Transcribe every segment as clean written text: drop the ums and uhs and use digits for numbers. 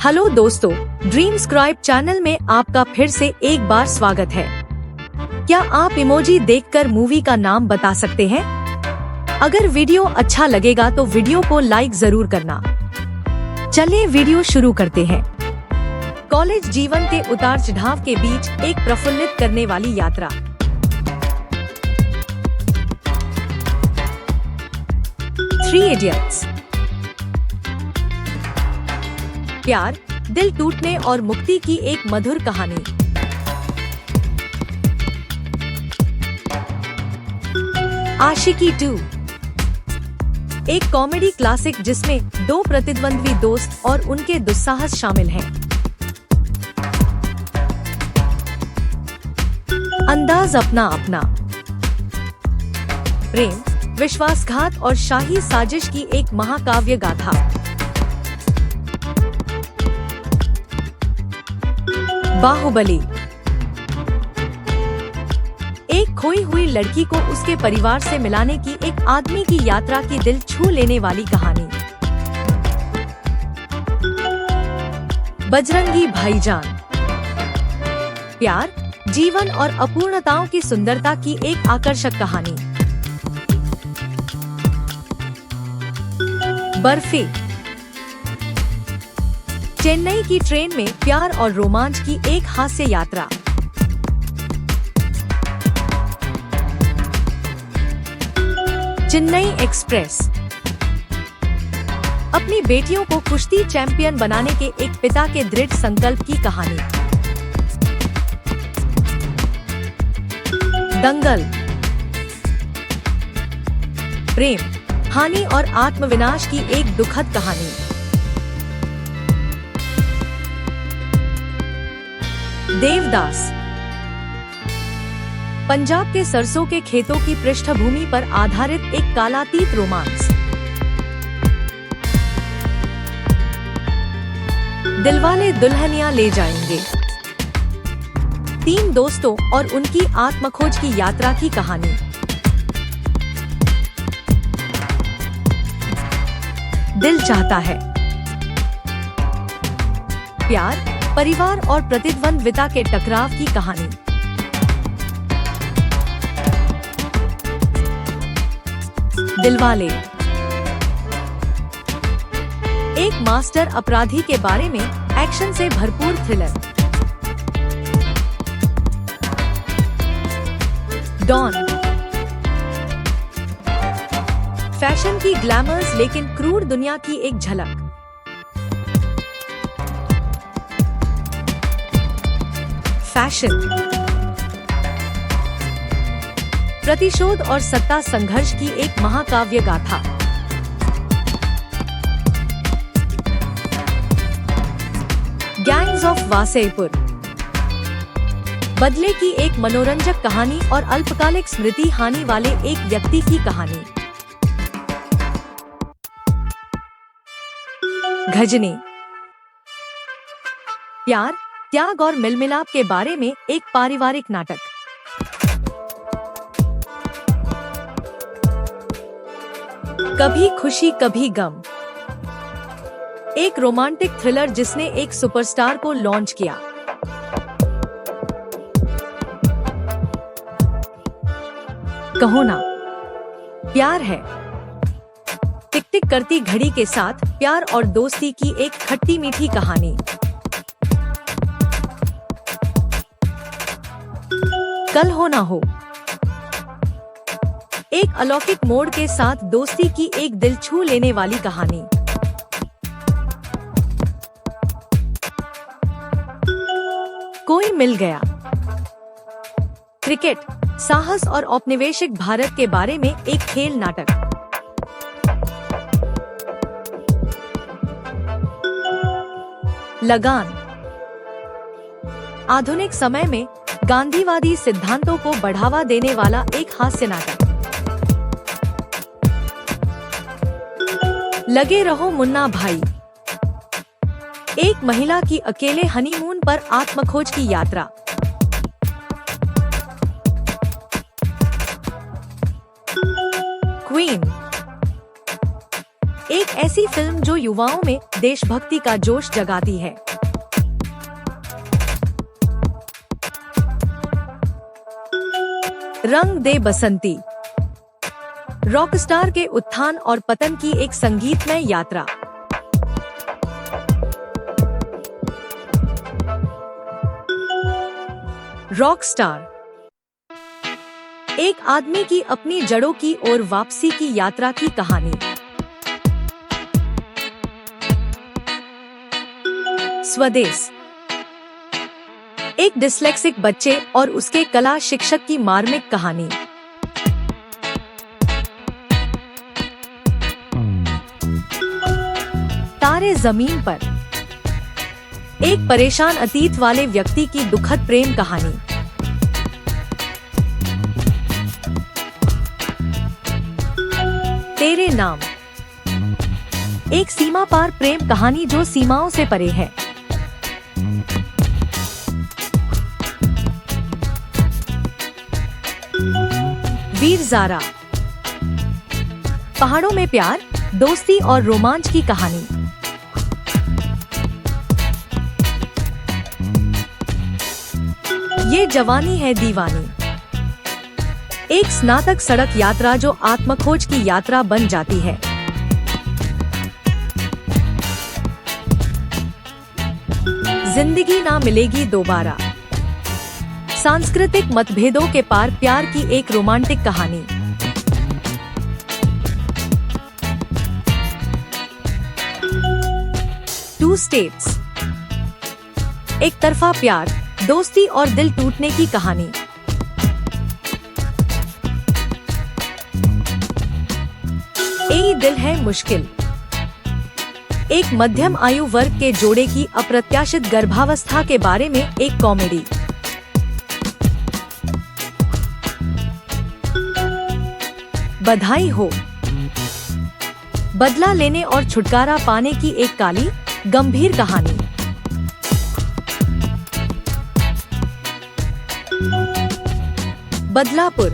Hello दोस्तों, dream scribe channel में आपका फिर से एक बार स्वागत है। क्या आप इमोजी देखकर मूवी का नाम बता सकते हैं? अगर वीडियो अच्छा लगेगा तो वीडियो को लाइक जरूर करना। चलिए वीडियो शुरू करते हैं। कॉलेज जीवन के उतार चढ़ाव के बीच एक प्रफुल्लित करने वाली यात्रा। Three idiots. प्यार, दिल टूटने और मुक्ति की एक मधुर कहानी। आशिकी 2 एक कॉमेडी क्लासिक जिसमें दो प्रतिद्वंद्वी दोस्त और उनके दुस्साहस शामिल हैं। अंदाज अपना अपना। प्रेम, विश्वासघात और शाही साजिश की एक महाकाव्य गाथा। बाहुबली एक खोई हुई लड़की को उसके परिवार से मिलाने की एक आदमी की यात्रा की दिल छू लेने वाली कहानी। बजरंगी भाईजान प्यार, जीवन और अपूर्णताओं की सुंदरता की एक आकर्षक कहानी। बर्फी चेन्नई की ट्रेन में प्यार और रोमांच की एक हास्य यात्रा। चेन्नई एक्सप्रेस अपनी बेटियों को कुश्ती चैंपियन बनाने के एक पिता के दृढ़ संकल्प की कहानी। दंगल प्रेम, हानि और आत्मविनाश की एक दुखद कहानी। देवदास पंजाब के सरसों के खेतों की पृष्ठभूमि पर आधारित एक कालातीत रोमांस। दिलवाले दुल्हनिया ले जाएंगे तीन दोस्तों और उनकी आत्मखोज की यात्रा की कहानी। दिल चाहता है प्यार, परिवार और प्रतिद्वंद्विता के टकराव की कहानी। दिलवाले एक मास्टर अपराधी के बारे में एक्शन से भरपूर थ्रिलर। डॉन फैशन की ग्लैमर्स लेकिन क्रूर दुनिया की एक झलक। फैशन प्रतिशोध और सत्ता संघर्ष की एक महाकाव्य गाथा। गैंग्स ऑफ वासेपुर बदले की एक मनोरंजक कहानी और अल्पकालिक स्मृति हानि वाले एक व्यक्ति की कहानी। घजनी प्यार, त्याग और मिलमिलाप के बारे में एक पारिवारिक नाटक। कभी खुशी कभी गम एक रोमांटिक थ्रिलर जिसने एक सुपरस्टार को लॉन्च किया। कहो ना प्यार है, टिक टिक करती घड़ी के साथ प्यार और दोस्ती की एक खट्टी मीठी कहानी। कल हो ना हो एक अलौकिक मोड़ के साथ दोस्ती की एक दिल छू लेने वाली कहानी। कोई मिल गया क्रिकेट, साहस और औपनिवेशिक भारत के बारे में एक खेल नाटक। लगान आधुनिक समय में गांधीवादी सिद्धांतों को बढ़ावा देने वाला एक हास्य नाटक। लगे रहो मुन्ना भाई एक महिला की अकेले हनीमून पर आत्मखोज की यात्रा। क्वीन एक ऐसी फिल्म जो युवाओं में देशभक्ति का जोश जगाती है। रंग दे बसंती, रॉकस्टार के उत्थान और पतन की एक संगीतमय यात्रा। रॉकस्टार एक आदमी की अपनी जड़ों की ओर वापसी की यात्रा की कहानी। स्वदेश एक डिस्लेक्सिक बच्चे और उसके कला शिक्षक की मार्मिक कहानी। तारे जमीन पर एक परेशान अतीत वाले व्यक्ति की दुखद प्रेम कहानी। तेरे नाम एक सीमा पार प्रेम कहानी जो सीमाओं से परे है। वीर ज़ारा पहाड़ों में प्यार, दोस्ती और रोमांच की कहानी। ये जवानी है दीवानी एक स्नातक सड़क यात्रा जो आत्मखोज की यात्रा बन जाती है। जिंदगी ना मिलेगी दोबारा सांस्कृतिक मतभेदों के पार प्यार की एक रोमांटिक कहानी। टू स्टेट्स एक तरफा प्यार, दोस्ती और दिल टूटने की कहानी। ए दिल है मुश्किल एक मध्यम आयु वर्ग के जोड़े की अप्रत्याशित गर्भावस्था के बारे में एक कॉमेडी। बधाई हो बदला लेने और छुटकारा पाने की एक काली गंभीर कहानी। बदलापुर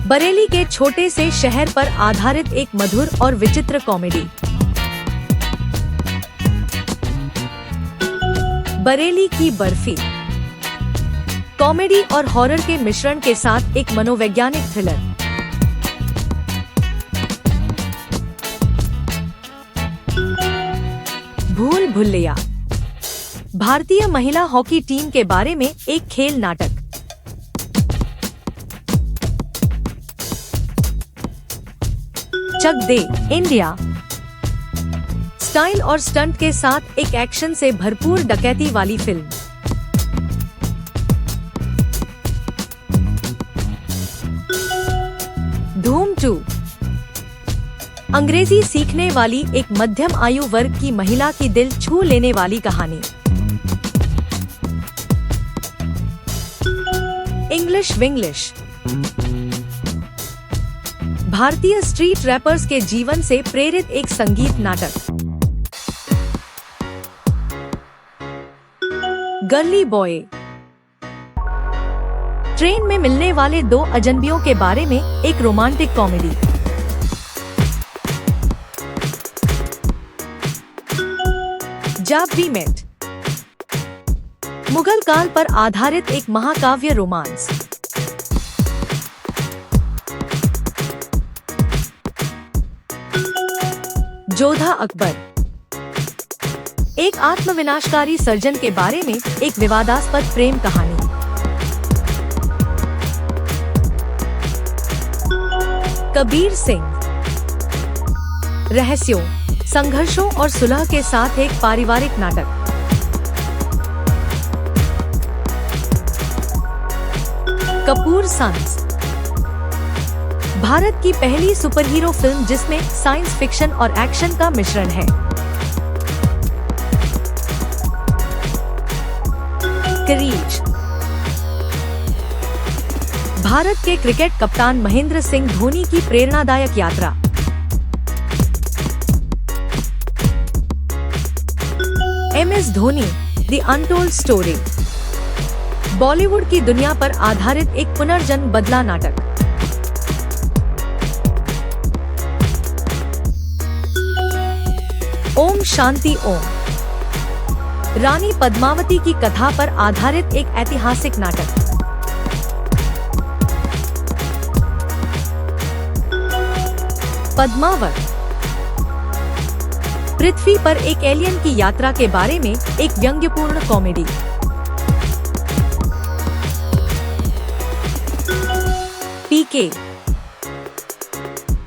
बरेली के छोटे से शहर पर आधारित एक मधुर और विचित्र कॉमेडी। बरेली की बर्फी कॉमेडी और हॉरर के मिश्रण के साथ एक मनोवैज्ञानिक थ्रिलर। भूल भुलैया भारतीय महिला हॉकी टीम के बारे में एक खेल नाटक। चक दे इंडिया स्टाइल और स्टंट के साथ एक एक्शन से भरपूर डकैती वाली फिल्म। धूम 2 अंग्रेजी सीखने वाली एक मध्यम आयु वर्ग की महिला की दिल छू लेने वाली कहानी। इंग्लिश विंग्लिश भारतीय स्ट्रीट रैपर्स के जीवन से प्रेरित एक संगीत नाटक। गर्ली बॉय ट्रेन में मिलने वाले दो अजनबियों के बारे में एक रोमांटिक कॉमेडी। जब वी मेट मुगल काल पर आधारित एक महाकाव्य रोमांस। जोधा अकबर एक आत्मविनाशकारी सर्जन के बारे में एक विवादास्पद प्रेम कहानी। कबीर सिंह रहस्यों, संघर्षों और सुलह के साथ एक पारिवारिक नाटक। कपूर सन्स भारत की पहली सुपरहीरो फिल्म जिसमें साइंस फिक्शन और एक्शन का मिश्रण है। क्रीज भारत के क्रिकेट कप्तान महेंद्र सिंह धोनी की प्रेरणादायक यात्रा। MS Dhoni the untold story Bollywood की दुनिया पर आधारित एक पुनर्जन्म बदला नाटक। ओम शांति ओम। रानी पद्मावती की कथा पर आधारित एक ऐतिहासिक नाटक। पद्मावत। पृथ्वी पर एक एलियन की यात्रा के बारे में एक व्यंग्यपूर्ण कॉमेडी। पीके।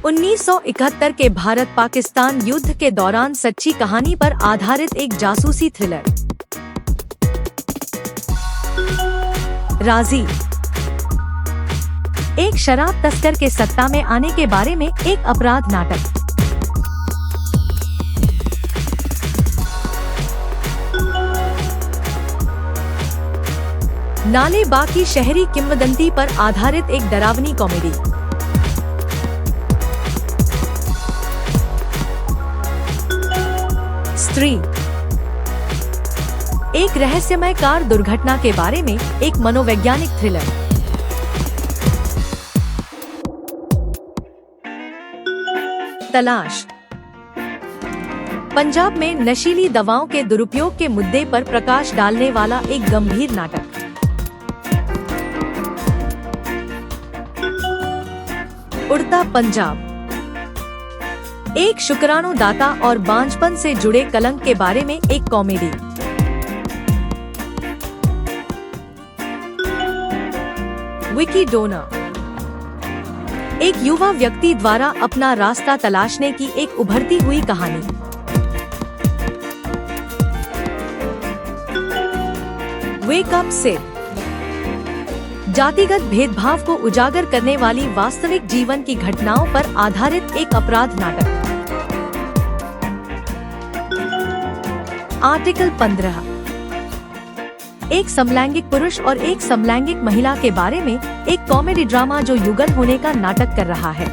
1971 के भारत पाकिस्तान युद्ध के दौरान सच्ची कहानी पर आधारित एक जासूसी थ्रिलर। राजी। एक शराब तस्कर के सत्ता में आने के बारे में एक अपराध नाटक। नाले बा की शहरी किंवदंती पर आधारित एक डरावनी कॉमेडी। स्त्री। एक रहस्यमय कार दुर्घटना के बारे में एक मनोवैज्ञानिक थ्रिलर। तलाश। पंजाब में नशीली दवाओं के दुरुपयोग के मुद्दे पर प्रकाश डालने वाला एक गंभीर नाटक। उड़ता पंजाब। एक शुक्राणु दाता और बांझपन से जुड़े कलंक के बारे में एक कॉमेडी। विकी डोनर। एक युवा व्यक्ति द्वारा अपना रास्ता तलाशने की एक उभरती हुई कहानी। Wake up Sid. जातिगत भेदभाव को उजागर करने वाली वास्तविक जीवन की घटनाओं पर आधारित एक अपराध नाटक। आर्टिकल 15। एक समलैंगिक पुरुष और एक समलैंगिक महिला के बारे में एक कॉमेडी ड्रामा जो युगल होने का नाटक कर रहा है।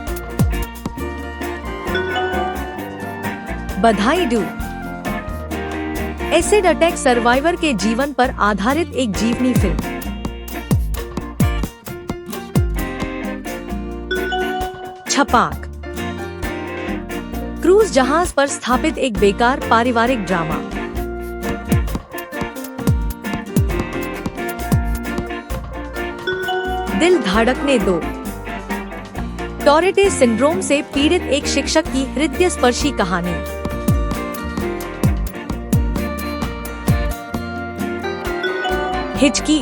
बधाई डू। एसिड अटैक सर्वाइवर के जीवन पर आधारित एक जीवनी फिल्म। छपाक। क्रूज जहाज पर स्थापित एक बेकार पारिवारिक ड्रामा। दिल धड़कने दो। टॉरेटे सिंड्रोम से पीड़ित एक शिक्षक की हृदयस्पर्शी कहानी। हिचकी।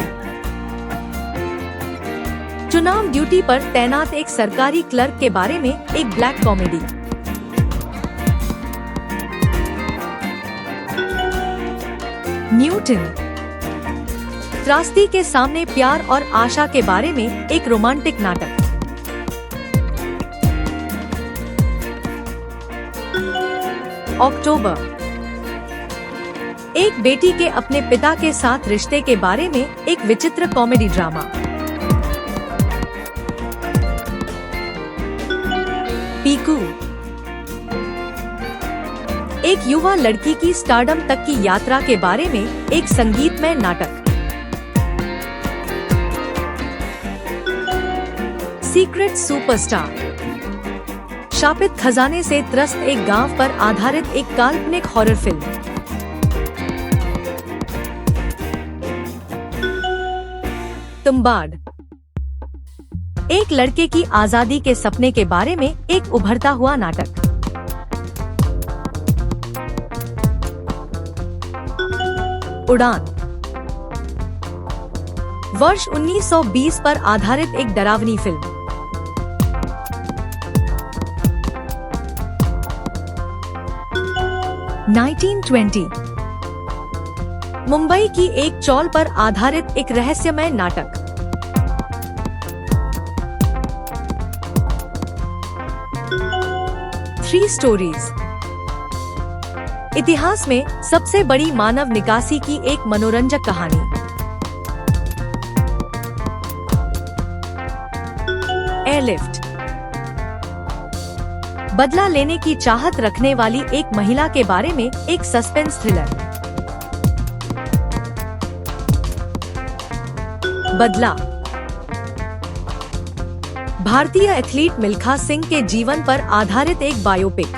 चुनाव ड्यूटी पर तैनात एक सरकारी क्लर्क के बारे में एक ब्लैक कॉमेडी। न्यूटन। त्रासदी के सामने प्यार और आशा के बारे में एक रोमांटिक नाटक। अक्टूबर। एक बेटी के अपने पिता के साथ रिश्ते के बारे में एक विचित्र कॉमेडी ड्रामा। पीकू। एक युवा लड़की की स्टारडम तक की यात्रा के बारे में एक संगीतमय नाटक। Secret Superstar. शापित खजाने से त्रस्त एक गांव पर आधारित एक काल्पनिक हॉरर फिल्म। तुम्बाड। एक लड़के की आजादी के सपने के बारे में एक उभरता हुआ नाटक। उड़ान। वर्ष 1920 पर आधारित एक डरावनी फिल्म। 1920। मुंबई की एक चौल पर आधारित एक रहस्यमय नाटक। Three stories. इतिहास में सबसे बड़ी मानव निकासी की एक मनोरंजक कहानी। एयरलिफ्ट। बदला लेने की चाहत रखने वाली एक महिला के बारे में एक सस्पेंस थ्रिलर। बदला। भारतीय एथलीट मिल्खा सिंह के जीवन पर आधारित एक बायोपिक।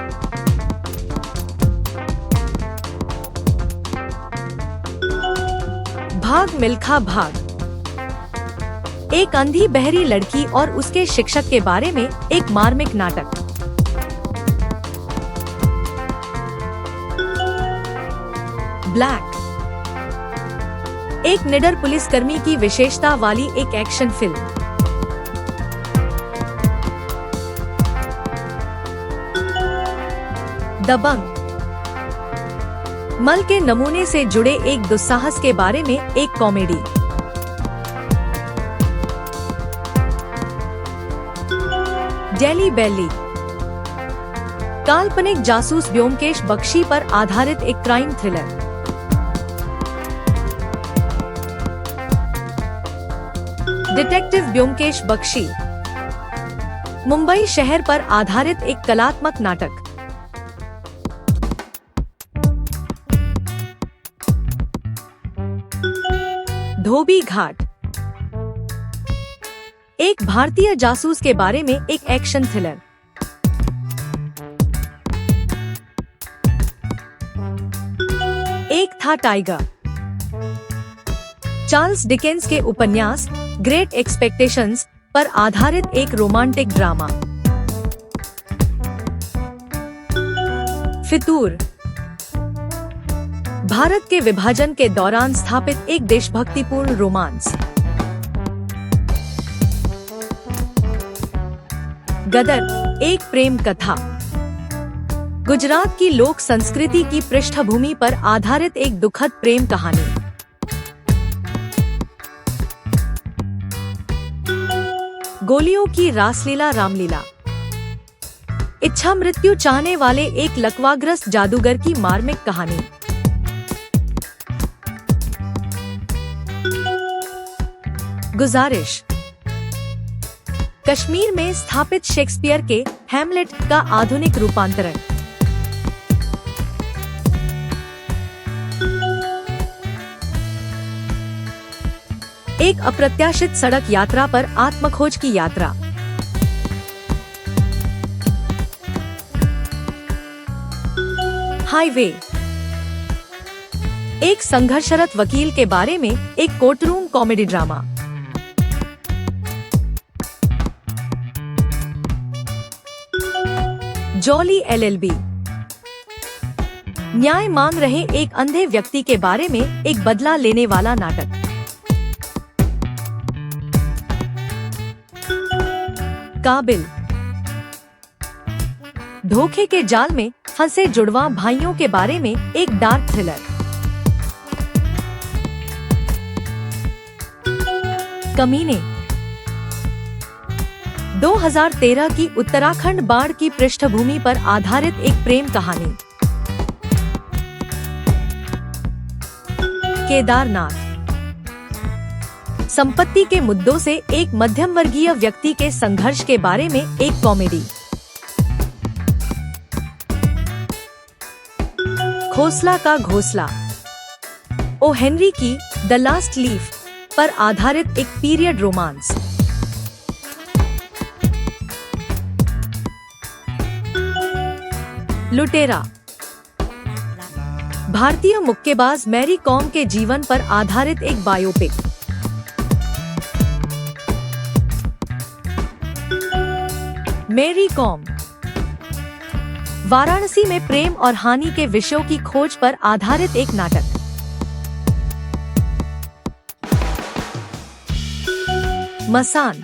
भाग मिल्खा भाग। एक अंधी बहरी लड़की और उसके शिक्षक के बारे में एक मार्मिक नाटक। ब्लैक, एक निडर पुलिसकर्मी की विशेषता वाली एक एक्शन फिल्म। दबंग, मल के नमूने से जुड़े एक दुस्साहस के बारे में एक कॉमेडी। डेली बेली, काल्पनिक जासूस ब्योमकेश बख्शी पर आधारित एक crime thriller. Detective Byomkesh Bakshi, Mumbai शहर पर आधारित एक कलात्मक नाटक। धोबी घाट, एक भारतीय जासूस के बारे में एक एक्शन थ्रिलर। एक था टाइगर, चार्ल्स डिकेंस के उपन्यास ग्रेट एक्सपेक्टेशंस पर आधारित एक रोमांटिक ड्रामा। फितूर, भारत के विभाजन के दौरान स्थापित एक देशभक्तिपूर्ण रोमांस। गदर, एक प्रेम कथा, गुजरात की लोक संस्कृति की पृष्ठभूमि पर आधारित एक दुखद प्रेम कहानी। गोलियों की रासलीला रामलीला, इच्छा मृत्यु चाहने वाले एक लकवाग्रस्त जादूगर की मार्मिक कहानी। गुजारिश, कश्मीर में स्थापित शेक्सपियर के हैमलेट का आधुनिक रूपांतरण। एक अप्रत्याशित सड़क यात्रा पर आत्मखोज की यात्रा। हाईवे, एक संघर्षरत वकील के बारे में एक courtroom comedy drama. Jolly LLB, न्याय मांग रहे एक अंधे व्यक्ति के बारे में एक बदला लेने वाला नाटक। काबिल, धोखे के जाल में फंसे जुड़वा भाइयों के बारे में एक डार्क थ्रिलर। कमीने, 2013 की उत्तराखंड बाढ़ की पृष्ठभूमि पर आधारित एक प्रेम कहानी। केदारनाथ, संपत्ति के मुद्दों से एक मध्यम वर्गीय व्यक्ति के संघर्ष के बारे में एक कॉमेडी। खोसला का घोंसला, ओ हेनरी की द लास्ट लीफ पर आधारित एक पीरियड रोमांस। लुटेरा, भारतीय मुक्केबाज मैरी कॉम के जीवन पर आधारित एक बायोपिक। मैरी कॉम, वाराणसी में प्रेम और हानि के विषयों की खोज पर आधारित एक नाटक। मसान,